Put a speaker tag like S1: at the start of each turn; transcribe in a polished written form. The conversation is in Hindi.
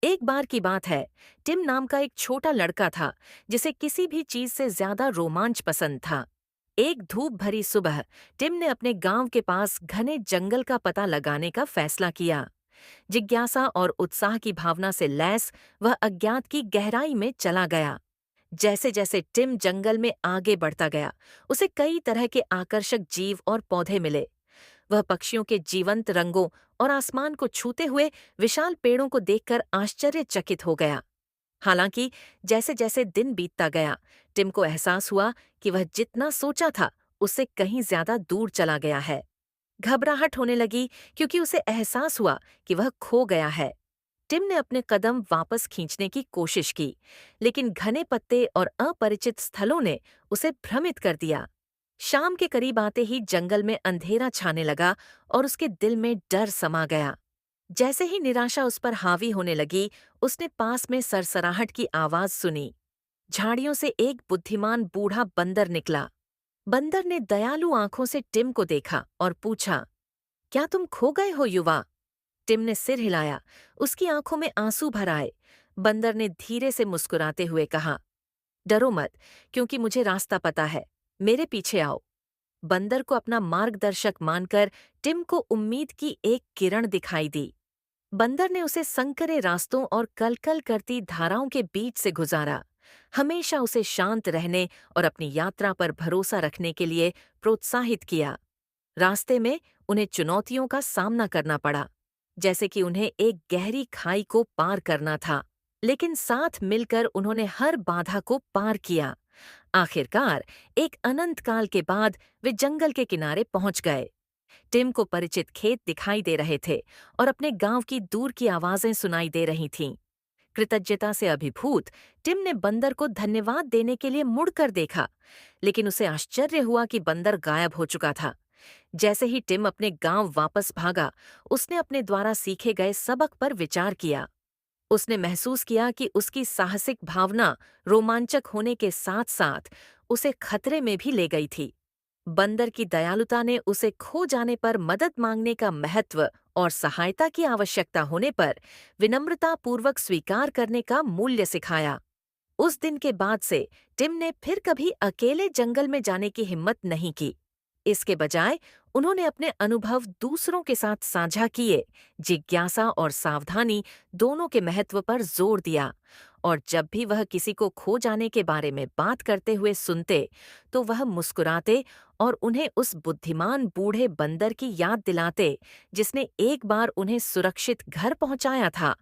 S1: एक बार की बात है। टिम नाम का एक छोटा लड़का था जिसे किसी भी चीज से ज्यादा रोमांच पसंद था। एक धूप भरी सुबह टिम ने अपने गांव के पास घने जंगल का पता लगाने का फैसला किया। जिज्ञासा और उत्साह की भावना से लैस वह अज्ञात की गहराई में चला गया। जैसे जैसे टिम जंगल में आगे बढ़ता गया, उसे कई तरह के आकर्षक जीव और पौधे मिले। वह पक्षियों के जीवंत रंगों और आसमान को छूते हुए विशाल पेड़ों को देखकर आश्चर्यचकित हो गया। हालांकि जैसे जैसे दिन बीतता गया, टिम को एहसास हुआ कि वह जितना सोचा था उससे कहीं ज्यादा दूर चला गया है। घबराहट होने लगी क्योंकि उसे एहसास हुआ कि वह खो गया है। टिम ने अपने कदम वापस खींचने की कोशिश की, लेकिन घने पत्ते और अपरिचित स्थलों ने उसे भ्रमित कर दिया। शाम के करीब आते ही जंगल में अंधेरा छाने लगा और उसके दिल में डर समा गया। जैसे ही निराशा उस पर हावी होने लगी, उसने पास में सरसराहट की आवाज सुनी। झाड़ियों से एक बुद्धिमान बूढ़ा बंदर निकला। बंदर ने दयालु आंखों से टिम को देखा और पूछा, क्या तुम खो गए हो युवा? टिम ने सिर हिलाया। उसकी आंखों में आंसू भर आए। बंदर ने धीरे से मुस्कुराते हुए कहा, डरो मत, क्योंकि मुझे रास्ता पता है। मेरे पीछे आओ। बंदर को अपना मार्गदर्शक मानकर टिम को उम्मीद की एक किरण दिखाई दी। बंदर ने उसे संकरे रास्तों और कलकल करती धाराओं के बीच से गुजारा, हमेशा उसे शांत रहने और अपनी यात्रा पर भरोसा रखने के लिए प्रोत्साहित किया। रास्ते में उन्हें चुनौतियों का सामना करना पड़ा, जैसे कि उन्हें एक गहरी खाई को पार करना था, लेकिन साथ मिलकर उन्होंने हर बाधा को पार किया। आखिरकार एक अनंत काल के बाद वे जंगल के किनारे पहुंच गए। टिम को परिचित खेत दिखाई दे रहे थे और अपने गांव की दूर की आवाजें सुनाई दे रही थीं। कृतज्ञता से अभिभूत टिम ने बंदर को धन्यवाद देने के लिए मुड़कर देखा, लेकिन उसे आश्चर्य हुआ कि बंदर गायब हो चुका था। जैसे ही टिम अपने गांव वापस भागा, उसने अपने द्वारा सीखे गए सबक पर विचार किया। उसने महसूस किया कि उसकी साहसिक भावना रोमांचक होने के साथ-साथ उसे खतरे में भी ले गई थी। बंदर की दयालुता ने उसे खो जाने पर मदद मांगने का महत्व और सहायता की आवश्यकता होने पर विनम्रतापूर्वक स्वीकार करने का मूल्य सिखाया। उस दिन के बाद से टिम ने फिर कभी अकेले जंगल में जाने की हिम्मत नहीं की। इसके बजाय उन्होंने अपने अनुभव दूसरों के साथ साझा किए, जिज्ञासा और सावधानी दोनों के महत्व पर जोर दिया, और जब भी वह किसी को खो जाने के बारे में बात करते हुए सुनते, तो वह मुस्कुराते और उन्हें उस बुद्धिमान बूढ़े बंदर की याद दिलाते, जिसने एक बार उन्हें सुरक्षित घर पहुंचाया था।